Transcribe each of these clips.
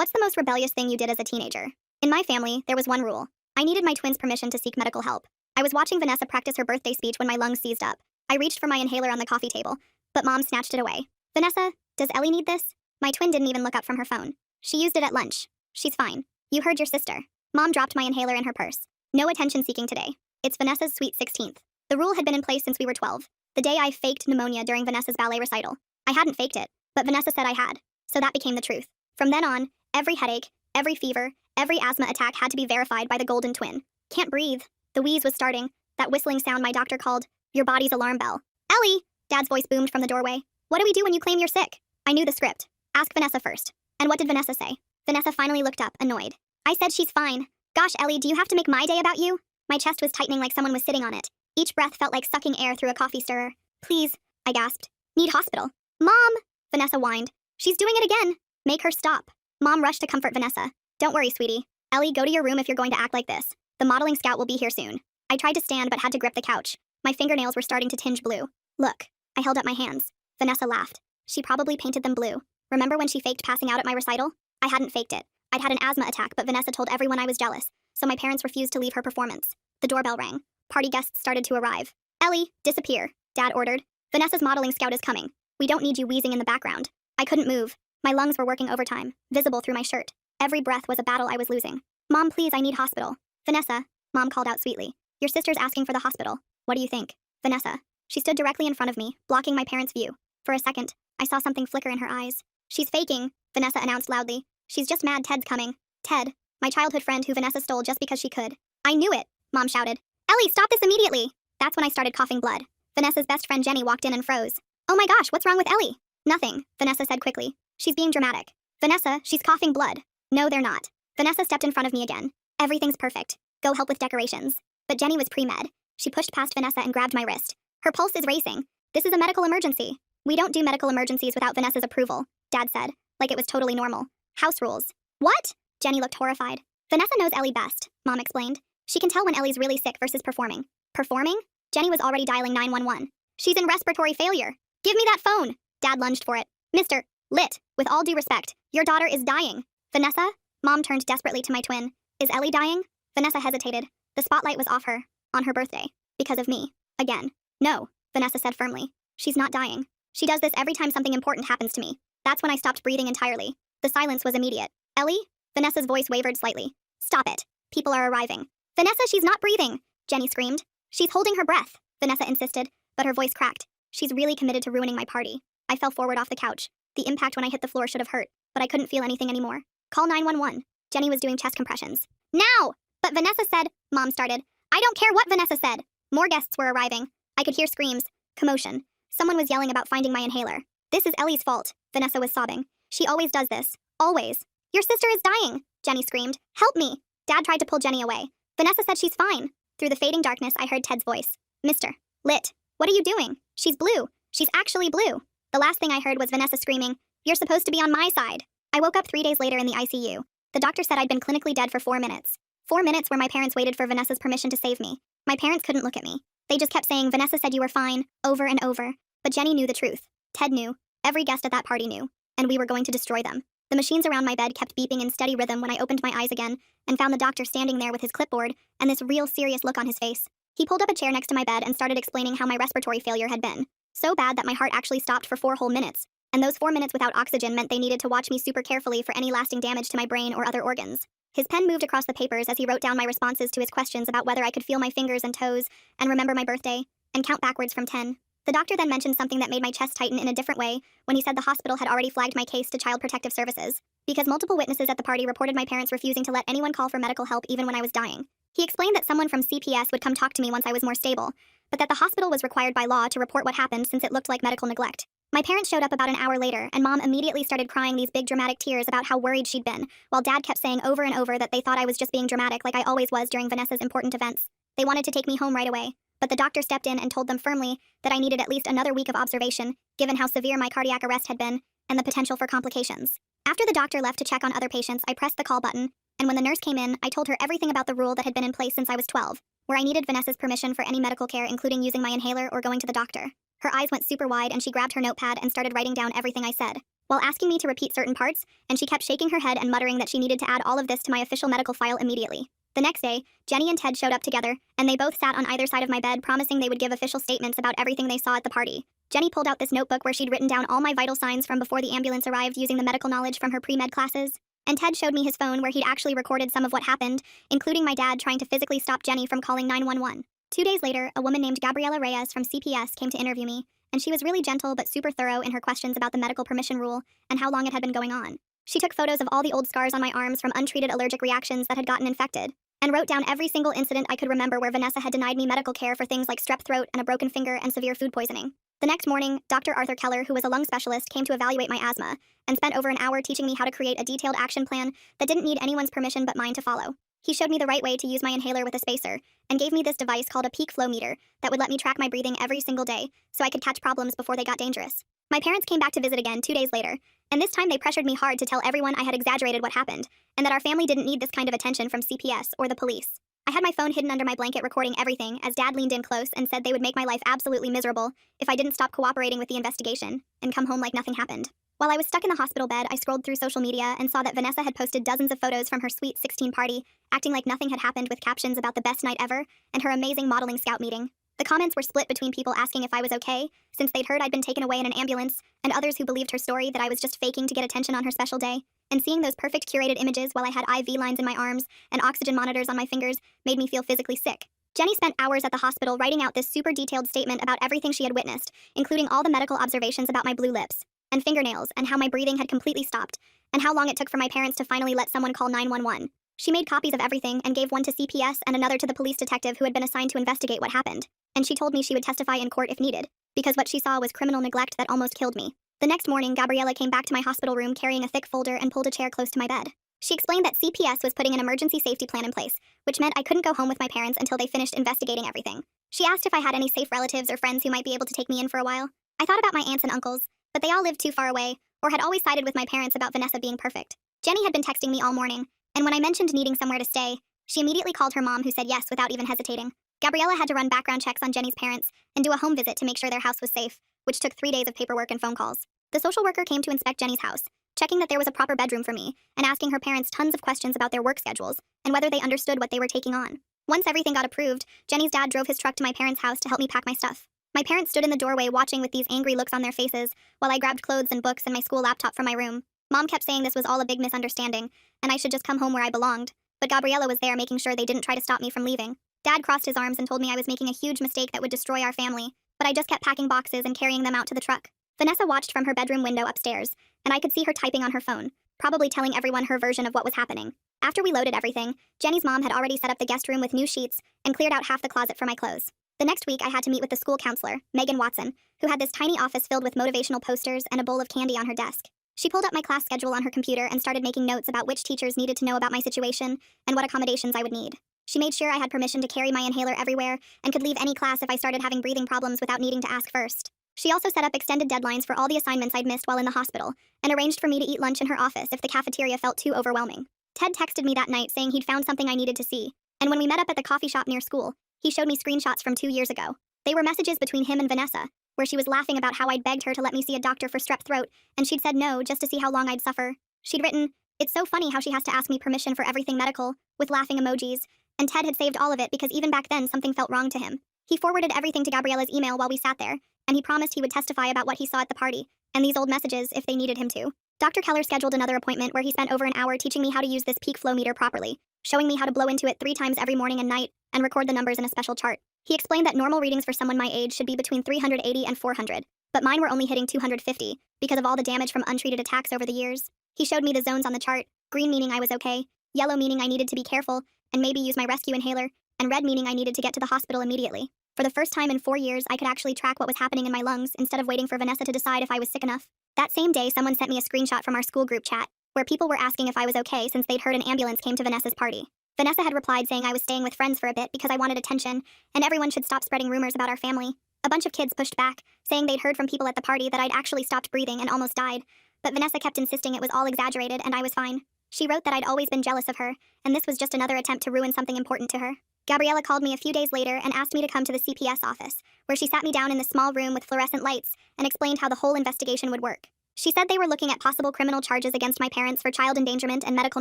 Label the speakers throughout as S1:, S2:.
S1: What's the most rebellious thing you did as a teenager? In my family, there was one rule. I needed my twins' permission to seek medical help. I was watching Vanessa practice her birthday speech when my lungs seized up. I reached for my inhaler on the coffee table, but Mom snatched it away. Vanessa, does Ellie need this? My twin didn't even look up from her phone. She used it at lunch. She's fine. You heard your sister. Mom dropped my inhaler in her purse. No attention seeking today. It's Vanessa's sweet 16th. The rule had been in place since we were 12. The day I faked pneumonia during Vanessa's ballet recital. I hadn't faked it, but Vanessa said I had. So that became the truth. From then on, every headache, every fever, every asthma attack had to be verified by the golden twin. Can't breathe. The wheeze was starting. That whistling sound my doctor called, your body's alarm bell. Ellie! Dad's voice boomed from the doorway. What do we do when you claim you're sick? I knew the script. Ask Vanessa first. And what did Vanessa say? Vanessa finally looked up, annoyed. I said she's fine. Gosh, Ellie, do you have to make my day about you? My chest was tightening like someone was sitting on it. Each breath felt like sucking air through a coffee stirrer. Please, I gasped. Need hospital. Mom! Vanessa whined. She's doing it again. Make her stop. Mom rushed to comfort Vanessa. Don't worry, sweetie. Ellie, go to your room if you're going to act like this. The modeling scout will be here soon. I tried to stand but had to grip the couch. My fingernails were starting to tinge blue. Look. I held up my hands. Vanessa laughed. She probably painted them blue. Remember when she faked passing out at my recital? I hadn't faked it. I'd had an asthma attack, but Vanessa told everyone I was jealous, so my parents refused to leave her performance. The doorbell rang. Party guests started to arrive. Ellie, disappear, Dad ordered. Vanessa's modeling scout is coming. We don't need you wheezing in the background. I couldn't move. My lungs were working overtime, visible through my shirt. Every breath was a battle I was losing. Mom, please, I need hospital. Vanessa, Mom called out sweetly. Your sister's asking for the hospital. What do you think? Vanessa. She stood directly in front of me, blocking my parents' view. For a second, I saw something flicker in her eyes. She's faking, Vanessa announced loudly. She's just mad Ted's coming. Ted, my childhood friend who Vanessa stole just because she could. I knew it, Mom shouted. Ellie, stop this immediately! That's when I started coughing blood. Vanessa's best friend Jenny walked in and froze. Oh my gosh, what's wrong with Ellie? Nothing, Vanessa said quickly. She's being dramatic. Vanessa, she's coughing blood. No, they're not. Vanessa stepped in front of me again. Everything's perfect. Go help with decorations. But Jenny was pre-med. She pushed past Vanessa and grabbed my wrist. Her pulse is racing. This is a medical emergency. We don't do medical emergencies without Vanessa's approval, Dad said, like it was totally normal. House rules. What? Jenny looked horrified. Vanessa knows Ellie best, Mom explained. She can tell when Ellie's really sick versus performing. Performing? Jenny was already dialing 911. She's in respiratory failure. Give me that phone. Dad lunged for it. Mr. Lit, with all due respect, your daughter is dying. Vanessa? Mom turned desperately to my twin. Is Ellie dying? Vanessa hesitated. The spotlight was off her, on her birthday, because of me. Again. No, Vanessa said firmly. She's not dying. She does this every time something important happens to me. That's when I stopped breathing entirely. The silence was immediate. Ellie? Vanessa's voice wavered slightly. Stop it. People are arriving. Vanessa, she's not breathing, Jenny screamed. She's holding her breath, Vanessa insisted, but her voice cracked. She's really committed to ruining my party. I fell forward off the couch. The impact when I hit the floor should have hurt, but I couldn't feel anything anymore. Call 911. Jenny was doing chest compressions. Now! But Vanessa said, Mom started. I don't care what Vanessa said. More guests were arriving. I could hear screams, commotion. Someone was yelling about finding my inhaler. This is Ellie's fault, Vanessa was sobbing. She always does this. Always. Your sister is dying, Jenny screamed. Help me. Dad tried to pull Jenny away. Vanessa said she's fine. Through the fading darkness, I heard Ted's voice. Mr. Lit. What are you doing? She's blue. She's actually blue. The last thing I heard was Vanessa screaming, you're supposed to be on my side. I woke up 3 days later in the ICU. The doctor said I'd been clinically dead for 4 minutes. 4 minutes where my parents waited for Vanessa's permission to save me. My parents couldn't look at me. They just kept saying, Vanessa said you were fine, over and over. But Jenny knew the truth. Ted knew. Every guest at that party knew. And we were going to destroy them. The machines around my bed kept beeping in steady rhythm when I opened my eyes again and found the doctor standing there with his clipboard and this real serious look on his face. He pulled up a chair next to my bed and started explaining how my respiratory failure had been. So bad that my heart actually stopped for 4 whole minutes. And those 4 minutes without oxygen meant they needed to watch me super carefully for any lasting damage to my brain or other organs. His pen moved across the papers as he wrote down my responses to his questions about whether I could feel my fingers and toes and remember my birthday and count backwards from 10. The doctor then mentioned something that made my chest tighten in a different way when he said the hospital had already flagged my case to Child Protective Services because multiple witnesses at the party reported my parents refusing to let anyone call for medical help even when I was dying. He explained that someone from CPS would come talk to me once I was more stable, but that the hospital was required by law to report what happened since it looked like medical neglect. My parents showed up about an hour later, and Mom immediately started crying these big dramatic tears about how worried she'd been, while Dad kept saying over and over that they thought I was just being dramatic like I always was during Vanessa's important events. They wanted to take me home right away, but the doctor stepped in and told them firmly that I needed at least another week of observation, given how severe my cardiac arrest had been, and the potential for complications. After the doctor left to check on other patients, I pressed the call button, and when the nurse came in, I told her everything about the rule that had been in place since I was 12, where I needed Vanessa's permission for any medical care, including using my inhaler or going to the doctor. Her eyes went super wide and she grabbed her notepad and started writing down everything I said. while asking me to repeat certain parts, and she kept shaking her head and muttering that she needed to add all of this to my official medical file immediately. The next day, Jenny and Ted showed up together, and they both sat on either side of my bed, promising they would give official statements about everything they saw at the party. Jenny pulled out this notebook where she'd written down all my vital signs from before the ambulance arrived using the medical knowledge from her pre-med classes. And Ted showed me his phone where he'd actually recorded some of what happened, including my dad trying to physically stop Jenny from calling 911. 2 days later, a woman named Gabriela Reyes from CPS came to interview me, and she was really gentle but super thorough in her questions about the medical permission rule and how long it had been going on. She took photos of all the old scars on my arms from untreated allergic reactions that had gotten infected, and wrote down every single incident I could remember where Vanessa had denied me medical care for things like strep throat and a broken finger and severe food poisoning. The next morning, Dr. Arthur Keller, who was a lung specialist, came to evaluate my asthma, and spent over an hour teaching me how to create a detailed action plan that didn't need anyone's permission but mine to follow. He showed me the right way to use my inhaler with a spacer, and gave me this device called a peak flow meter that would let me track my breathing every single day, so I could catch problems before they got dangerous. My parents came back to visit again 2 days later, and this time they pressured me hard to tell everyone I had exaggerated what happened, and that our family didn't need this kind of attention from CPS or the police. I had my phone hidden under my blanket recording everything as Dad leaned in close and said they would make my life absolutely miserable if I didn't stop cooperating with the investigation and come home like nothing happened. While I was stuck in the hospital bed, I scrolled through social media and saw that Vanessa had posted dozens of photos from her Sweet 16 party, acting like nothing had happened with captions about the best night ever and her amazing modeling scout meeting. The comments were split between people asking if I was okay, since they'd heard I'd been taken away in an ambulance, and others who believed her story that I was just faking to get attention on her special day. And seeing those perfect curated images while I had IV lines in my arms and oxygen monitors on my fingers made me feel physically sick. Jenny spent hours at the hospital writing out this super detailed statement about everything she had witnessed, including all the medical observations about my blue lips and fingernails and how my breathing had completely stopped, and how long it took for my parents to finally let someone call 911. She made copies of everything and gave one to CPS and another to the police detective who had been assigned to investigate what happened. And she told me she would testify in court if needed, because what she saw was criminal neglect that almost killed me. The next morning, Gabriela came back to my hospital room carrying a thick folder and pulled a chair close to my bed. She explained that CPS was putting an emergency safety plan in place, which meant I couldn't go home with my parents until they finished investigating everything. She asked if I had any safe relatives or friends who might be able to take me in for a while. I thought about my aunts and uncles, but they all lived too far away, or had always sided with my parents about Vanessa being perfect. Jenny had been texting me all morning, and when I mentioned needing somewhere to stay, she immediately called her mom, who said yes without even hesitating. Gabriela had to run background checks on Jenny's parents and do a home visit to make sure their house was safe, which took 3 days of paperwork and phone calls. The social worker came to inspect Jenny's house, checking that there was a proper bedroom for me, and asking her parents tons of questions about their work schedules and whether they understood what they were taking on. Once everything got approved, Jenny's dad drove his truck to my parents' house to help me pack my stuff. My parents stood in the doorway watching with these angry looks on their faces while I grabbed clothes and books and my school laptop from my room. Mom kept saying this was all a big misunderstanding, and I should just come home where I belonged, but Gabriela was there making sure they didn't try to stop me from leaving. Dad crossed his arms and told me I was making a huge mistake that would destroy our family, but I just kept packing boxes and carrying them out to the truck. Vanessa watched from her bedroom window upstairs, and I could see her typing on her phone, probably telling everyone her version of what was happening. After we loaded everything, Jenny's mom had already set up the guest room with new sheets and cleared out half the closet for my clothes. The next week, I had to meet with the school counselor, Megan Watson, who had this tiny office filled with motivational posters and a bowl of candy on her desk. She pulled up my class schedule on her computer and started making notes about which teachers needed to know about my situation and what accommodations I would need. She made sure I had permission to carry my inhaler everywhere and could leave any class if I started having breathing problems without needing to ask first. She also set up extended deadlines for all the assignments I'd missed while in the hospital, and arranged for me to eat lunch in her office if the cafeteria felt too overwhelming. Ted texted me that night saying he'd found something I needed to see, and when we met up at the coffee shop near school, he showed me screenshots from 2 years ago. They were messages between him and Vanessa, where she was laughing about how I'd begged her to let me see a doctor for strep throat, and she'd said no just to see how long I'd suffer. She'd written, "It's so funny how she has to ask me permission for everything medical," with laughing emojis, and Ted had saved all of it because even back then something felt wrong to him. He forwarded everything to Gabriela's email while we sat there, and he promised he would testify about what he saw at the party, and these old messages if they needed him to. Dr. Keller scheduled another appointment where he spent over an hour teaching me how to use this peak flow meter properly, showing me how to blow into it 3 times every morning and night, and record the numbers in a special chart. He explained that normal readings for someone my age should be between 380 and 400, but mine were only hitting 250 because of all the damage from untreated attacks over the years. He showed me the zones on the chart, green meaning I was okay, yellow meaning I needed to be careful and maybe use my rescue inhaler, and red meaning I needed to get to the hospital immediately. For the first time in 4 years, I could actually track what was happening in my lungs instead of waiting for Vanessa to decide if I was sick enough. That same day, someone sent me a screenshot from our school group chat, where people were asking if I was okay since they'd heard an ambulance came to Vanessa's party. Vanessa had replied saying I was staying with friends for a bit because I wanted attention, and everyone should stop spreading rumors about our family. A bunch of kids pushed back, saying they'd heard from people at the party that I'd actually stopped breathing and almost died, but Vanessa kept insisting it was all exaggerated and I was fine. She wrote that I'd always been jealous of her, and this was just another attempt to ruin something important to her. Gabriela called me a few days later and asked me to come to the CPS office, where she sat me down in the small room with fluorescent lights and explained how the whole investigation would work. She said they were looking at possible criminal charges against my parents for child endangerment and medical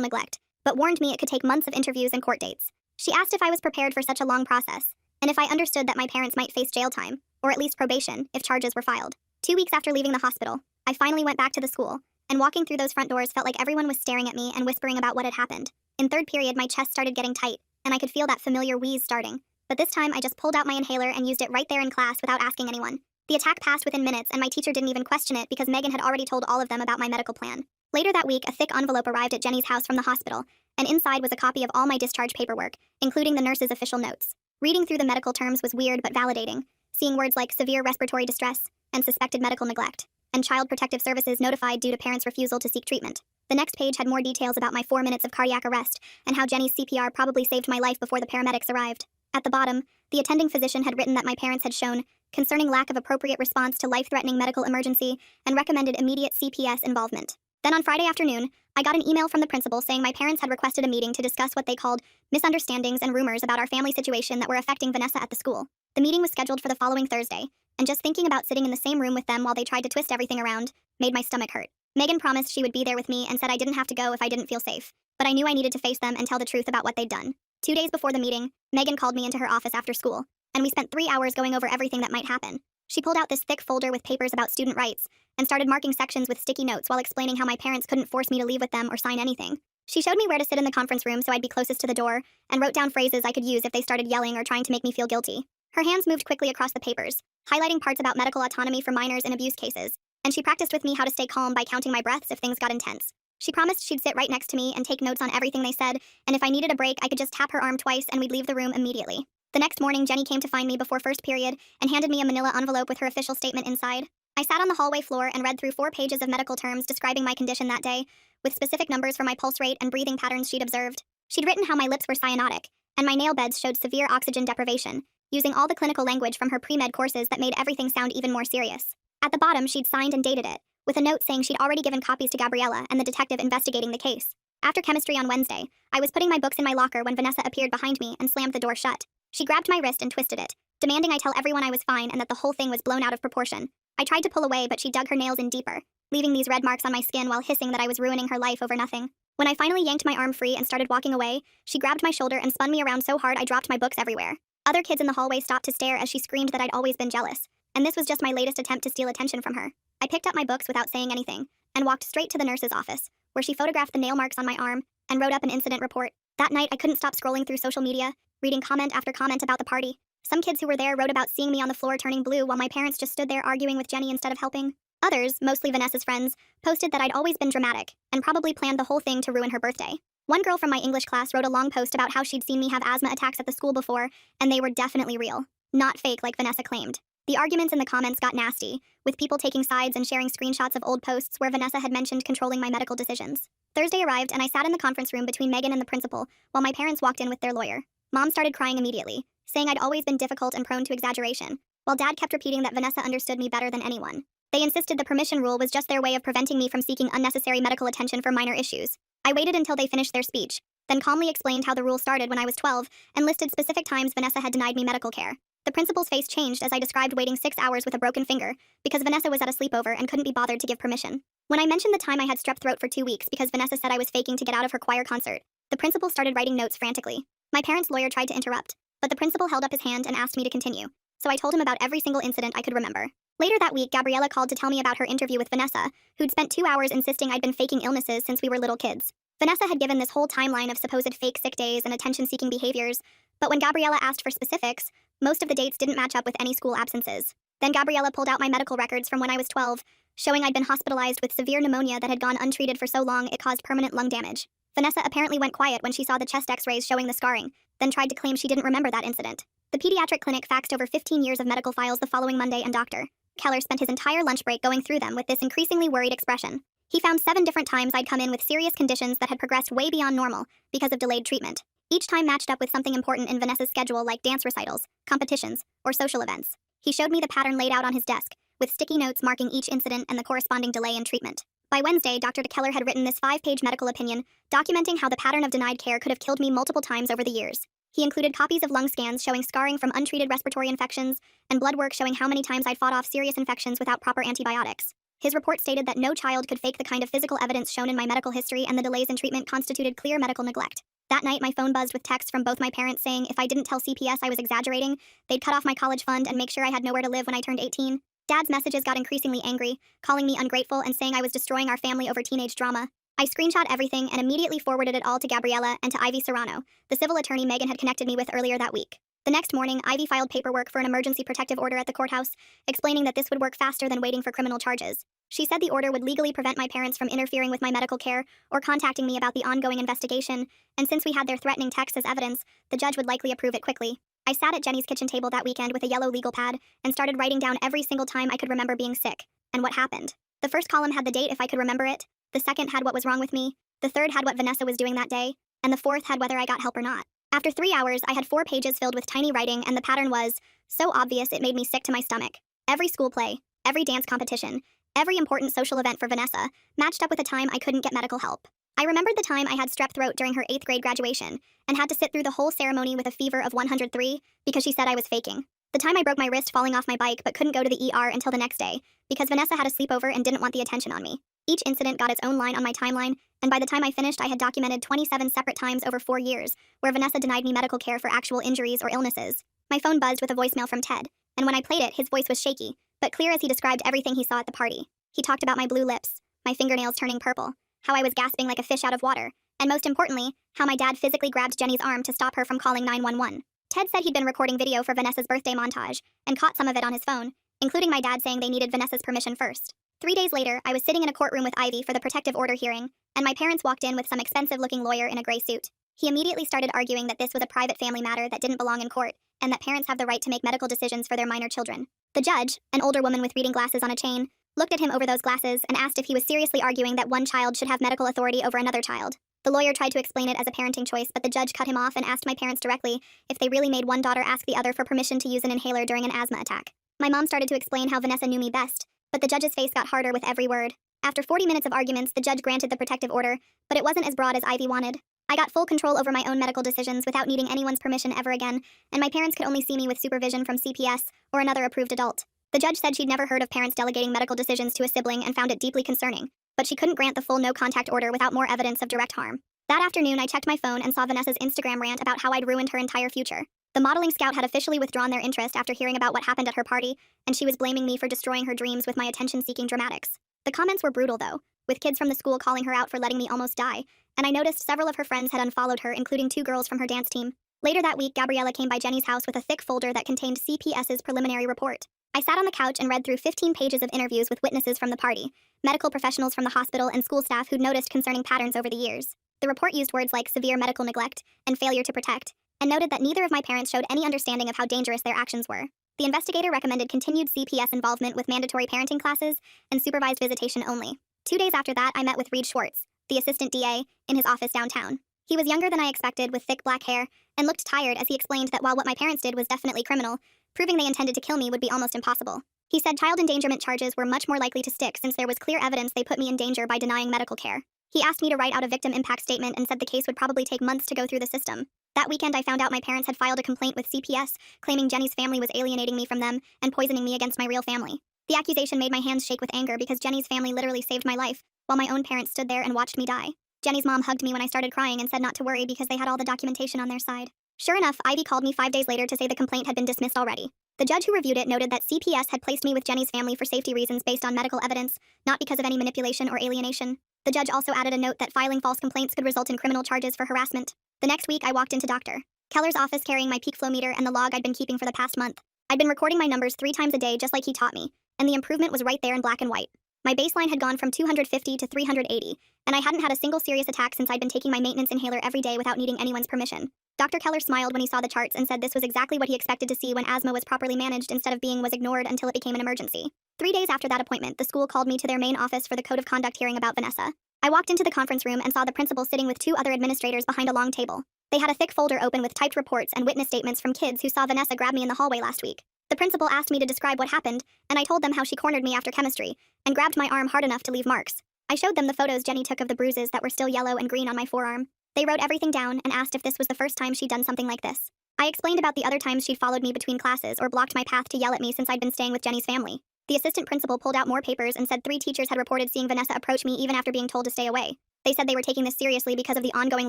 S1: neglect, but warned me it could take months of interviews and court dates. She asked if I was prepared for such a long process, and if I understood that my parents might face jail time, or at least probation, if charges were filed. 2 weeks after leaving the hospital, I finally went back to the school, and walking through those front doors felt like everyone was staring at me and whispering about what had happened. In third period, my chest started getting tight, and I could feel that familiar wheeze starting. But this time, I just pulled out my inhaler and used it right there in class without asking anyone. The attack passed within minutes, and my teacher didn't even question it because Megan had already told all of them about my medical plan. Later that week, a thick envelope arrived at Jenny's house from the hospital, and inside was a copy of all my discharge paperwork, including the nurse's official notes. Reading through the medical terms was weird but validating, seeing words like severe respiratory distress and suspected medical neglect, and Child Protective Services notified due to parents' refusal to seek treatment. The next page had more details about my 4 minutes of cardiac arrest and how Jenny's CPR probably saved my life before the paramedics arrived. At the bottom, the attending physician had written that my parents had shown concerning lack of appropriate response to life-threatening medical emergency and recommended immediate CPS involvement. Then on Friday afternoon, I got an email from the principal saying my parents had requested a meeting to discuss what they called misunderstandings and rumors about our family situation that were affecting Vanessa at the school. The meeting was scheduled for the following Thursday, and just thinking about sitting in the same room with them while they tried to twist everything around made my stomach hurt. Megan promised she would be there with me and said I didn't have to go if I didn't feel safe, but I knew I needed to face them and tell the truth about what they'd done. 2 days before the meeting, Megan called me into her office after school, and we spent 3 hours going over everything that might happen. She pulled out this thick folder with papers about student rights and started marking sections with sticky notes while explaining how my parents couldn't force me to leave with them or sign anything. She showed me where to sit in the conference room so I'd be closest to the door and wrote down phrases I could use if they started yelling or trying to make me feel guilty. Her hands moved quickly across the papers, highlighting parts about medical autonomy for minors in abuse cases, and she practiced with me how to stay calm by counting my breaths if things got intense. She promised she'd sit right next to me and take notes on everything they said, and if I needed a break, I could just tap her arm twice and we'd leave the room immediately. The next morning, Jenny came to find me before first period and handed me a manila envelope with her official statement inside. I sat on the hallway floor and read through 4 pages of medical terms describing my condition that day, with specific numbers for my pulse rate and breathing patterns she'd observed. She'd written how my lips were cyanotic, and my nail beds showed severe oxygen deprivation, using all the clinical language from her pre-med courses that made everything sound even more serious. At the bottom, she'd signed and dated it, with a note saying she'd already given copies to Gabriella and the detective investigating the case. After chemistry on Wednesday, I was putting my books in my locker when Vanessa appeared behind me and slammed the door shut. She grabbed my wrist and twisted it, demanding I tell everyone I was fine and that the whole thing was blown out of proportion. I tried to pull away, but she dug her nails in deeper, leaving these red marks on my skin while hissing that I was ruining her life over nothing. When I finally yanked my arm free and started walking away, she grabbed my shoulder and spun me around so hard I dropped my books everywhere. Other kids in the hallway stopped to stare as she screamed that I'd always been jealous, and this was just my latest attempt to steal attention from her. I picked up my books without saying anything and walked straight to the nurse's office, where she photographed the nail marks on my arm and wrote up an incident report. That night, I couldn't stop scrolling through social media, reading comment after comment about the party. Some kids who were there wrote about seeing me on the floor turning blue while my parents just stood there arguing with Jenny instead of helping. Others, mostly Vanessa's friends, posted that I'd always been dramatic and probably planned the whole thing to ruin her birthday. One girl from my English class wrote a long post about how she'd seen me have asthma attacks at the school before, and they were definitely real, not fake like Vanessa claimed. The arguments in the comments got nasty, with people taking sides and sharing screenshots of old posts where Vanessa had mentioned controlling my medical decisions. Thursday arrived and I sat in the conference room between Megan and the principal while my parents walked in with their lawyer. Mom started crying immediately, saying I'd always been difficult and prone to exaggeration, while Dad kept repeating that Vanessa understood me better than anyone. They insisted the permission rule was just their way of preventing me from seeking unnecessary medical attention for minor issues. I waited until they finished their speech, then calmly explained how the rule started when I was 12 and listed specific times Vanessa had denied me medical care. The principal's face changed as I described waiting 6 hours with a broken finger because Vanessa was at a sleepover and couldn't be bothered to give permission. When I mentioned the time I had strep throat for 2 weeks because Vanessa said I was faking to get out of her choir concert, the principal started writing notes frantically. My parents' lawyer tried to interrupt, but the principal held up his hand and asked me to continue, so I told him about every single incident I could remember. Later that week, Gabriella called to tell me about her interview with Vanessa, who'd spent 2 hours insisting I'd been faking illnesses since we were little kids. Vanessa had given this whole timeline of supposed fake sick days and attention-seeking behaviors, but when Gabriella asked for specifics, most of the dates didn't match up with any school absences. Then Gabriella pulled out my medical records from when I was 12, showing I'd been hospitalized with severe pneumonia that had gone untreated for so long it caused permanent lung damage. Vanessa apparently went quiet when she saw the chest x-rays showing the scarring, then tried to claim she didn't remember that incident. The pediatric clinic faxed over 15 years of medical files the following Monday, and Dr. Keller spent his entire lunch break going through them with this increasingly worried expression. He found 7 different times I'd come in with serious conditions that had progressed way beyond normal because of delayed treatment. Each time matched up with something important in Vanessa's schedule like dance recitals, competitions, or social events. He showed me the pattern laid out on his desk, with sticky notes marking each incident and the corresponding delay in treatment. By Wednesday, Dr. Keller had written this 5-page medical opinion, documenting how the pattern of denied care could have killed me multiple times over the years. He included copies of lung scans showing scarring from untreated respiratory infections, and blood work showing how many times I'd fought off serious infections without proper antibiotics. His report stated that no child could fake the kind of physical evidence shown in my medical history, and the delays in treatment constituted clear medical neglect. That night, my phone buzzed with texts from both my parents saying if I didn't tell CPS I was exaggerating, they'd cut off my college fund and make sure I had nowhere to live when I turned 18. Dad's messages got increasingly angry, calling me ungrateful and saying I was destroying our family over teenage drama. I screenshot everything and immediately forwarded it all to Gabriella and to Ivy Serrano, the civil attorney Megan had connected me with earlier that week. The next morning, Ivy filed paperwork for an emergency protective order at the courthouse, explaining that this would work faster than waiting for criminal charges. She said the order would legally prevent my parents from interfering with my medical care or contacting me about the ongoing investigation, and since we had their threatening texts as evidence, the judge would likely approve it quickly. I sat at Jenny's kitchen table that weekend with a yellow legal pad and started writing down every single time I could remember being sick and what happened. The first column had the date if I could remember it, the second had what was wrong with me, the third had what Vanessa was doing that day, and the fourth had whether I got help or not. After 3 hours, I had 4 pages filled with tiny writing, and the pattern was so obvious it made me sick to my stomach. Every school play, every dance competition, every important social event for Vanessa matched up with a time I couldn't get medical help. I remembered the time I had strep throat during her 8th grade graduation and had to sit through the whole ceremony with a fever of 103 because she said I was faking. The time I broke my wrist falling off my bike but couldn't go to the ER until the next day because Vanessa had a sleepover and didn't want the attention on me. Each incident got its own line on my timeline, and by the time I finished, I had documented 27 separate times over 4 years where Vanessa denied me medical care for actual injuries or illnesses. My phone buzzed with a voicemail from Ted, and when I played it, his voice was shaky, but clear as he described everything he saw at the party. He talked about my blue lips, my fingernails turning purple, how I was gasping like a fish out of water, and most importantly, how my dad physically grabbed Jenny's arm to stop her from calling 911. Ted said he'd been recording video for Vanessa's birthday montage and caught some of it on his phone, including my dad saying they needed Vanessa's permission first. 3 days later, I was sitting in a courtroom with Ivy for the protective order hearing, and my parents walked in with some expensive-looking lawyer in a gray suit. He immediately started arguing that this was a private family matter that didn't belong in court, and that parents have the right to make medical decisions for their minor children. The judge, an older woman with reading glasses on a chain, looked at him over those glasses and asked if he was seriously arguing that one child should have medical authority over another child. The lawyer tried to explain it as a parenting choice, but the judge cut him off and asked my parents directly if they really made one daughter ask the other for permission to use an inhaler during an asthma attack. My mom started to explain how Vanessa knew me best, but the judge's face got harder with every word. After 40 minutes of arguments, the judge granted the protective order, but it wasn't as broad as Ivy wanted. I got full control over my own medical decisions without needing anyone's permission ever again, and my parents could only see me with supervision from CPS or another approved adult. The judge said she'd never heard of parents delegating medical decisions to a sibling and found it deeply concerning, but she couldn't grant the full no-contact order without more evidence of direct harm. That afternoon, I checked my phone and saw Vanessa's Instagram rant about how I'd ruined her entire future. The modeling scout had officially withdrawn their interest after hearing about what happened at her party, and she was blaming me for destroying her dreams with my attention-seeking dramatics. The comments were brutal, though, with kids from the school calling her out for letting me almost die, and I noticed several of her friends had unfollowed her, including 2 girls from her dance team. Later that week, Gabriella came by Jenny's house with a thick folder that contained CPS's preliminary report. I sat on the couch and read through 15 pages of interviews with witnesses from the party, medical professionals from the hospital, and school staff who'd noticed concerning patterns over the years. The report used words like severe medical neglect and failure to protect, and noted that neither of my parents showed any understanding of how dangerous their actions were. The investigator recommended continued CPS involvement with mandatory parenting classes and supervised visitation only. 2 days after that, I met with Reed Schwartz, the assistant DA, in his office downtown. He was younger than I expected, with thick black hair, and looked tired as he explained that while what my parents did was definitely criminal, proving they intended to kill me would be almost impossible. He said child endangerment charges were much more likely to stick since there was clear evidence they put me in danger by denying medical care. He asked me to write out a victim impact statement and said the case would probably take months to go through the system. That weekend, I found out my parents had filed a complaint with CPS, claiming Jenny's family was alienating me from them and poisoning me against my real family. The accusation made my hands shake with anger because Jenny's family literally saved my life, while my own parents stood there and watched me die. Jenny's mom hugged me when I started crying and said not to worry because they had all the documentation on their side. Sure enough, Ivy called me 5 days later to say the complaint had been dismissed already. The judge who reviewed it noted that CPS had placed me with Jenny's family for safety reasons based on medical evidence, not because of any manipulation or alienation. The judge also added a note that filing false complaints could result in criminal charges for harassment. The next week, I walked into Dr. Keller's office carrying my peak flow meter and the log I'd been keeping for the past month. I'd been recording my numbers 3 times a day just like he taught me, and the improvement was right there in black and white. My baseline had gone from 250 to 380, and I hadn't had a single serious attack since I'd been taking my maintenance inhaler every day without needing anyone's permission. Dr. Keller smiled when he saw the charts and said this was exactly what he expected to see when asthma was properly managed instead of being was ignored until it became an emergency. 3 days after that appointment, the school called me to their main office for the code of conduct hearing about Vanessa. I walked into the conference room and saw the principal sitting with 2 other administrators behind a long table. They had a thick folder open with typed reports and witness statements from kids who saw Vanessa grab me in the hallway last week. The principal asked me to describe what happened, and I told them how she cornered me after chemistry and grabbed my arm hard enough to leave marks. I showed them the photos Jenny took of the bruises that were still yellow and green on my forearm. They wrote everything down and asked if this was the first time she'd done something like this. I explained about the other times she'd followed me between classes or blocked my path to yell at me since I'd been staying with Jenny's family. The assistant principal pulled out more papers and said 3 teachers had reported seeing Vanessa approach me even after being told to stay away. They said they were taking this seriously because of the ongoing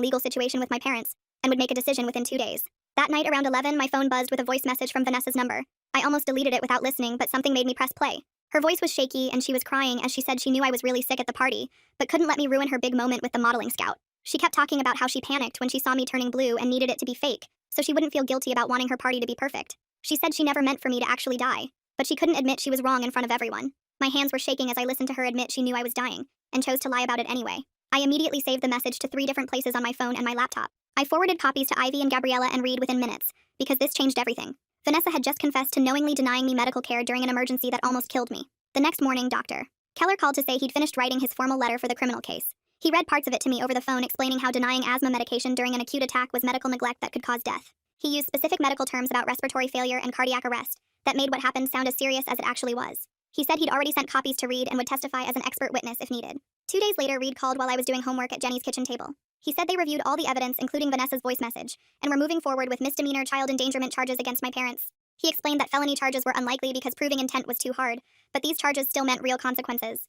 S1: legal situation with my parents, and would make a decision within 2 days. That night around 11, my phone buzzed with a voice message from Vanessa's number. I almost deleted it without listening, but something made me press play. Her voice was shaky, and she was crying as she said she knew I was really sick at the party, but couldn't let me ruin her big moment with the modeling scout. She kept talking about how she panicked when she saw me turning blue and needed it to be fake, so she wouldn't feel guilty about wanting her party to be perfect. She said she never meant for me to actually die, but she couldn't admit she was wrong in front of everyone. My hands were shaking as I listened to her admit she knew I was dying, and chose to lie about it anyway. I immediately saved the message to 3 different places on my phone and my laptop. I forwarded copies to Ivy and Gabriella and Reed within minutes, because this changed everything. Vanessa had just confessed to knowingly denying me medical care during an emergency that almost killed me. The next morning, Dr. Keller called to say he'd finished writing his formal letter for the criminal case. He read parts of it to me over the phone, explaining how denying asthma medication during an acute attack was medical neglect that could cause death. He used specific medical terms about respiratory failure and cardiac arrest that made what happened sound as serious as it actually was. He said he'd already sent copies to Reed and would testify as an expert witness if needed. 2 days later, Reed called while I was doing homework at Jenny's kitchen table. He said they reviewed all the evidence, including Vanessa's voice message, and were moving forward with misdemeanor child endangerment charges against my parents. He explained that felony charges were unlikely because proving intent was too hard, but these charges still meant real consequences.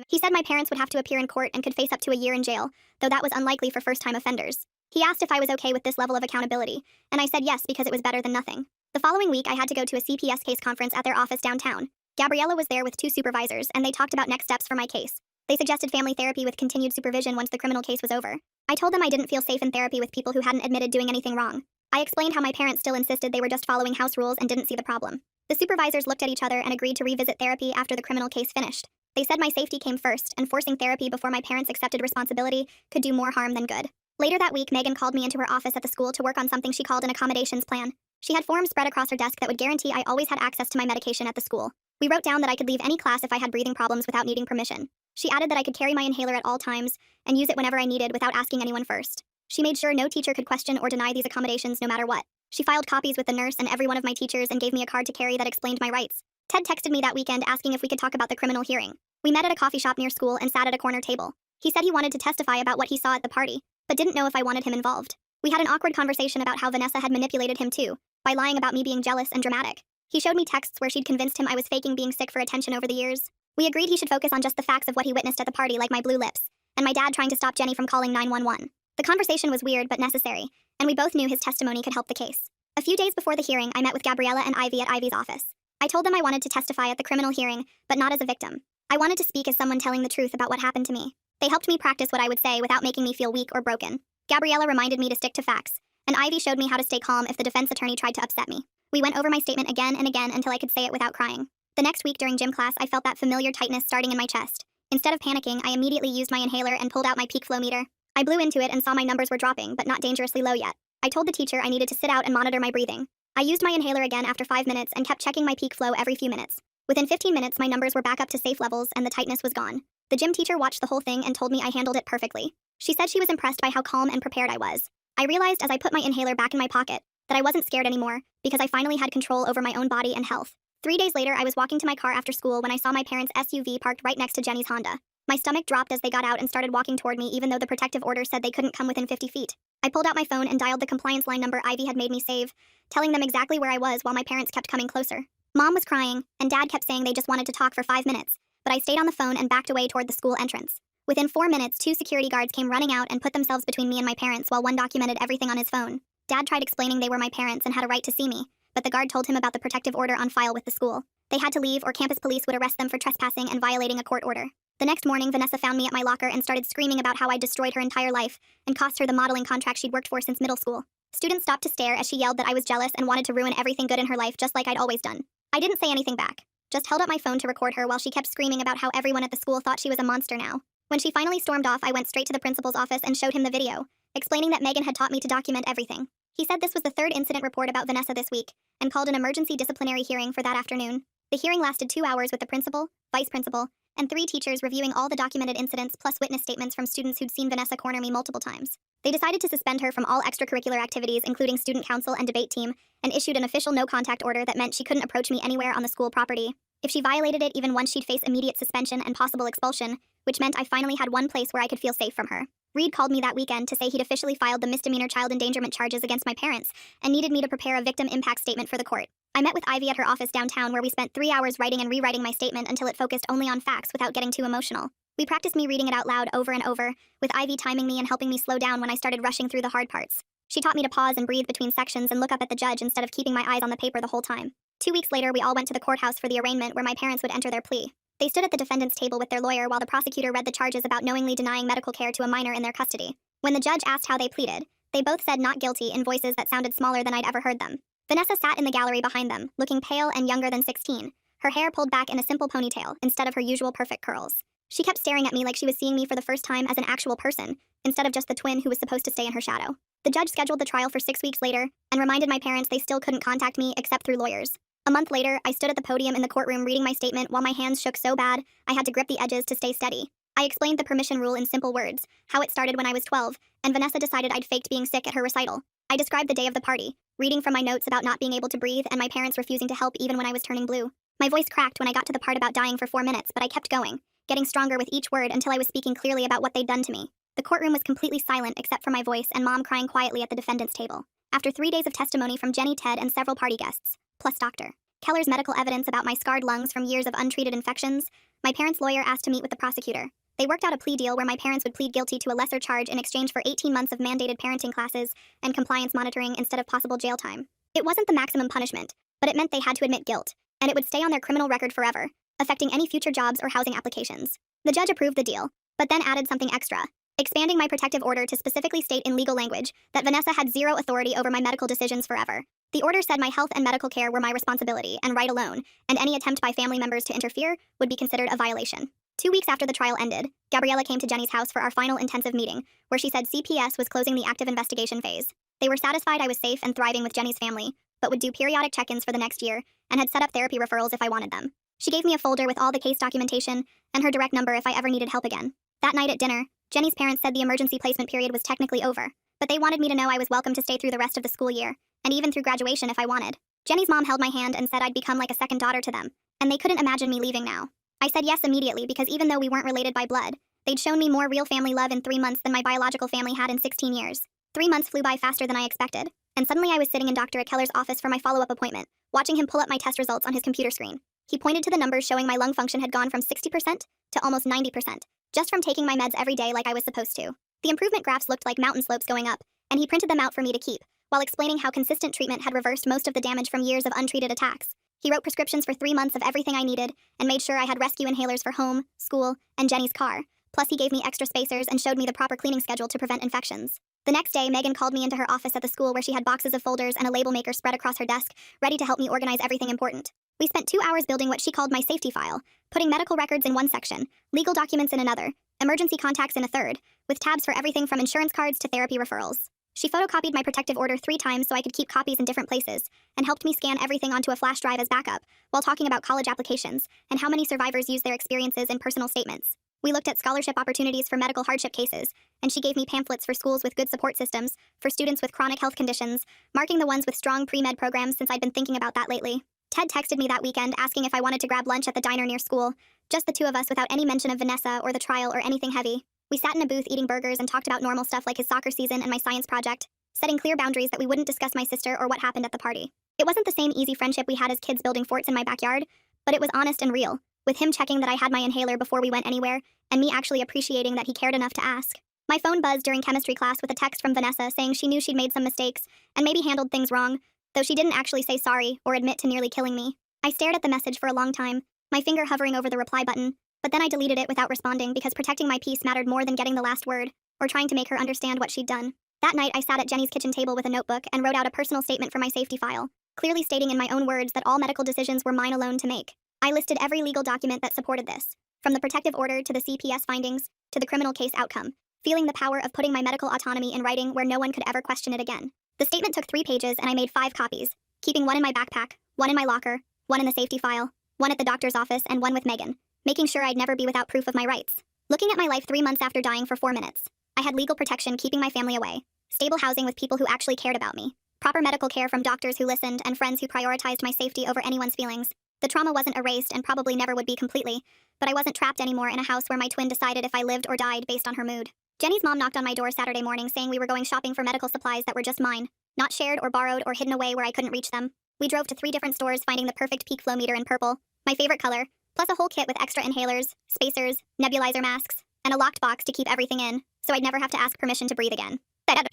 S1: He said my parents would have to appear in court and could face up to a year in jail, though that was unlikely for first-time offenders. He asked if I was okay with this level of accountability, and I said yes because it was better than nothing. The following week, I had to go to a CPS case conference at their office downtown. Gabriella was there with 2 supervisors, and they talked about next steps for my case. They suggested family therapy with continued supervision once the criminal case was over. I told them I didn't feel safe in therapy with people who hadn't admitted doing anything wrong. I explained how my parents still insisted they were just following house rules and didn't see the problem. The supervisors looked at each other and agreed to revisit therapy after the criminal case finished. They said my safety came first, and forcing therapy before my parents accepted responsibility could do more harm than good. Later that week, Megan called me into her office at the school to work on something she called an accommodations plan. She had forms spread across her desk that would guarantee I always had access to my medication at the school. We wrote down that I could leave any class if I had breathing problems without needing permission. She added that I could carry my inhaler at all times and use it whenever I needed without asking anyone first. She made sure no teacher could question or deny these accommodations no matter what. She filed copies with the nurse and every one of my teachers and gave me a card to carry that explained my rights. Ted texted me that weekend asking if we could talk about the criminal hearing. We met at a coffee shop near school and sat at a corner table. He said he wanted to testify about what he saw at the party, but didn't know if I wanted him involved. We had an awkward conversation about how Vanessa had manipulated him too, by lying about me being jealous and dramatic. He showed me texts where she'd convinced him I was faking being sick for attention over the years. We agreed he should focus on just the facts of what he witnessed at the party, like my blue lips, and my dad trying to stop Jenny from calling 911. The conversation was weird but necessary, and we both knew his testimony could help the case. A few days before the hearing, I met with Gabriella and Ivy at Ivy's office. I told them I wanted to testify at the criminal hearing, but not as a victim. I wanted to speak as someone telling the truth about what happened to me. They helped me practice what I would say without making me feel weak or broken. Gabriella reminded me to stick to facts, and Ivy showed me how to stay calm if the defense attorney tried to upset me. We went over my statement again and again until I could say it without crying. The next week during gym class, I felt that familiar tightness starting in my chest. Instead of panicking, I immediately used my inhaler and pulled out my peak flow meter. I blew into it and saw my numbers were dropping, but not dangerously low yet. I told the teacher I needed to sit out and monitor my breathing. I used my inhaler again after 5 minutes and kept checking my peak flow every few minutes. Within 15 minutes, my numbers were back up to safe levels and the tightness was gone. The gym teacher watched the whole thing and told me I handled it perfectly. She said she was impressed by how calm and prepared I was. I realized as I put my inhaler back in my pocket that I wasn't scared anymore because I finally had control over my own body and health. 3 days later, I was walking to my car after school when I saw my parents' SUV parked right next to Jenny's Honda. My stomach dropped as they got out and started walking toward me even though the protective order said they couldn't come within 50 feet. I pulled out my phone and dialed the compliance line number Ivy had made me save, telling them exactly where I was while my parents kept coming closer. Mom was crying, and Dad kept saying they just wanted to talk for 5 minutes, but I stayed on the phone and backed away toward the school entrance. Within 4 minutes, 2 security guards came running out and put themselves between me and my parents while one documented everything on his phone. Dad tried explaining they were my parents and had a right to see me, but the guard told him about the protective order on file with the school. They had to leave or campus police would arrest them for trespassing and violating a court order. The next morning, Vanessa found me at my locker and started screaming about how I destroyed her entire life and cost her the modeling contract she'd worked for since middle school. Students stopped to stare as she yelled that I was jealous and wanted to ruin everything good in her life just like I'd always done. I didn't say anything back, just held up my phone to record her while she kept screaming about how everyone at the school thought she was a monster now. When she finally stormed off, I went straight to the principal's office and showed him the video, explaining that Megan had taught me to document everything. He said this was the 3rd incident report about Vanessa this week, and called an emergency disciplinary hearing for that afternoon. The hearing lasted 2 hours with the principal, vice principal, and 3 teachers reviewing all the documented incidents plus witness statements from students who'd seen Vanessa corner me multiple times. They decided to suspend her from all extracurricular activities, including student council and debate team, and issued an official no-contact order that meant she couldn't approach me anywhere on the school property. If she violated it even once, she'd face immediate suspension and possible expulsion, which meant I finally had one place where I could feel safe from her. Reed called me that weekend to say he'd officially filed the misdemeanor child endangerment charges against my parents and needed me to prepare a victim impact statement for the court. I met with Ivy at her office downtown where we spent 3 hours writing and rewriting my statement until it focused only on facts without getting too emotional. We practiced me reading it out loud over and over, with Ivy timing me and helping me slow down when I started rushing through the hard parts. She taught me to pause and breathe between sections and look up at the judge instead of keeping my eyes on the paper the whole time. 2 weeks later, we all went to the courthouse for the arraignment where my parents would enter their plea. They stood at the defendant's table with their lawyer while the prosecutor read the charges about knowingly denying medical care to a minor in their custody. When the judge asked how they pleaded, they both said not guilty in voices that sounded smaller than I'd ever heard them. Vanessa sat in the gallery behind them, looking pale and younger than 16, her hair pulled back in a simple ponytail instead of her usual perfect curls. She kept staring at me like she was seeing me for the first time as an actual person, instead of just the twin who was supposed to stay in her shadow. The judge scheduled the trial for 6 weeks later and reminded my parents they still couldn't contact me except through lawyers. A month later, I stood at the podium in the courtroom reading my statement while my hands shook so bad I had to grip the edges to stay steady. I explained the permission rule in simple words, how it started when I was 12, and Vanessa decided I'd faked being sick at her recital. I described the day of the party, reading from my notes about not being able to breathe and my parents refusing to help even when I was turning blue. My voice cracked when I got to the part about dying for 4 minutes, but I kept going, getting stronger with each word until I was speaking clearly about what they'd done to me. The courtroom was completely silent except for my voice and Mom crying quietly at the defendant's table. After 3 days of testimony from Jenny, Ted, and several party guests, plus Dr. Keller's medical evidence about my scarred lungs from years of untreated infections, my parents' lawyer asked to meet with the prosecutor. They worked out a plea deal where my parents would plead guilty to a lesser charge in exchange for 18 months of mandated parenting classes and compliance monitoring instead of possible jail time. It wasn't the maximum punishment, but it meant they had to admit guilt, and it would stay on their criminal record forever, affecting any future jobs or housing applications. The judge approved the deal, but then added something extra, expanding my protective order to specifically state in legal language that Vanessa had zero authority over my medical decisions forever. The order said my health and medical care were my responsibility and right alone, and any attempt by family members to interfere would be considered a violation. 2 weeks after the trial ended, Gabriella came to Jenny's house for our final intensive meeting, where she said CPS was closing the active investigation phase. They were satisfied I was safe and thriving with Jenny's family, but would do periodic check-ins for the next year, and had set up therapy referrals if I wanted them. She gave me a folder with all the case documentation, and her direct number if I ever needed help again. That night at dinner, Jenny's parents said the emergency placement period was technically over, but they wanted me to know I was welcome to stay through the rest of the school year, and even through graduation if I wanted. Jenny's mom held my hand and said I'd become like a second daughter to them, and they couldn't imagine me leaving now. I said yes immediately because even though we weren't related by blood, they'd shown me more real family love in 3 months than my biological family had in 16 years. 3 months flew by faster than I expected, and suddenly I was sitting in Dr. Keller's office for my follow-up appointment, watching him pull up my test results on his computer screen. He pointed to the numbers showing my lung function had gone from 60% to almost 90%, just from taking my meds every day like I was supposed to. The improvement graphs looked like mountain slopes going up, and he printed them out for me to keep, while explaining how consistent treatment had reversed most of the damage from years of untreated attacks. He wrote prescriptions for 3 months of everything I needed, and made sure I had rescue inhalers for home, school, and Jenny's car. Plus he gave me extra spacers and showed me the proper cleaning schedule to prevent infections. The next day, Megan called me into her office at the school where she had boxes of folders and a label maker spread across her desk, ready to help me organize everything important. We spent 2 hours building what she called my safety file, putting medical records in one section, legal documents in another, emergency contacts in a third, with tabs for everything from insurance cards to therapy referrals. She photocopied my protective order 3 times so I could keep copies in different places, and helped me scan everything onto a flash drive as backup, while talking about college applications and how many survivors use their experiences in personal statements. We looked at scholarship opportunities for medical hardship cases, and she gave me pamphlets for schools with good support systems, for students with chronic health conditions, marking the ones with strong pre-med programs since I'd been thinking about that lately. Ted texted me that weekend asking if I wanted to grab lunch at the diner near school, just the 2 of us without any mention of Vanessa or the trial or anything heavy. We sat in a booth eating burgers and talked about normal stuff like his soccer season and my science project, setting clear boundaries that we wouldn't discuss my sister or what happened at the party. It wasn't the same easy friendship we had as kids building forts in my backyard, but it was honest and real, with him checking that I had my inhaler before we went anywhere, and me actually appreciating that he cared enough to ask. My phone buzzed during chemistry class with a text from Vanessa saying she knew she'd made some mistakes and maybe handled things wrong, though she didn't actually say sorry or admit to nearly killing me. I stared at the message for a long time, my finger hovering over the reply button, but then I deleted it without responding because protecting my peace mattered more than getting the last word, or trying to make her understand what she'd done. That night, I sat at Jenny's kitchen table with a notebook and wrote out a personal statement for my safety file, clearly stating in my own words that all medical decisions were mine alone to make. I listed every legal document that supported this, from the protective order to the CPS findings to the criminal case outcome, feeling the power of putting my medical autonomy in writing where no one could ever question it again. The statement took 3 pages and I made 5 copies, keeping 1 in my backpack, 1 in my locker, 1 in the safety file, 1 at the doctor's office, and 1 with Megan, making sure I'd never be without proof of my rights. Looking at my life 3 months after dying for 4 minutes, I had legal protection keeping my family away, stable housing with people who actually cared about me, proper medical care from doctors who listened and friends who prioritized my safety over anyone's feelings. The trauma wasn't erased and probably never would be completely, but I wasn't trapped anymore in a house where my twin decided if I lived or died based on her mood. Jenny's mom knocked on my door Saturday morning saying we were going shopping for medical supplies that were just mine, not shared or borrowed or hidden away where I couldn't reach them. We drove to 3 different stores finding the perfect peak flow meter in purple, my favorite color, plus a whole kit with extra inhalers, spacers, nebulizer masks, and a locked box to keep everything in, so I'd never have to ask permission to breathe again.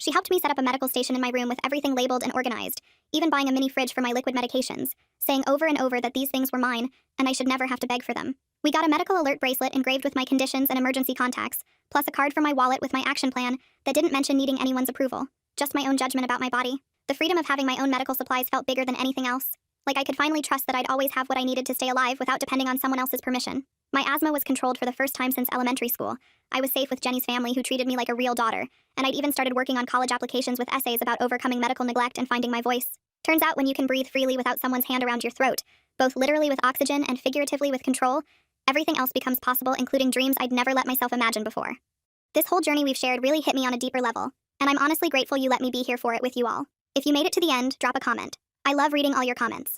S1: She helped me set up a medical station in my room with everything labeled and organized, even buying a mini fridge for my liquid medications, saying over and over that these things were mine, and I should never have to beg for them. We got a medical alert bracelet engraved with my conditions and emergency contacts, plus a card for my wallet with my action plan that didn't mention needing anyone's approval, just my own judgment about my body. The freedom of having my own medical supplies felt bigger than anything else. Like I could finally trust that I'd always have what I needed to stay alive without depending on someone else's permission. My asthma was controlled for the first time since elementary school. I was safe with Jenny's family, who treated me like a real daughter, and I'd even started working on college applications with essays about overcoming medical neglect and finding my voice. Turns out when you can breathe freely without someone's hand around your throat, both literally with oxygen and figuratively with control, everything else becomes possible, including dreams I'd never let myself imagine before. This whole journey we've shared really hit me on a deeper level, and I'm honestly grateful you let me be here for it with you all. If you made it to the end, drop a comment. I love reading all your comments.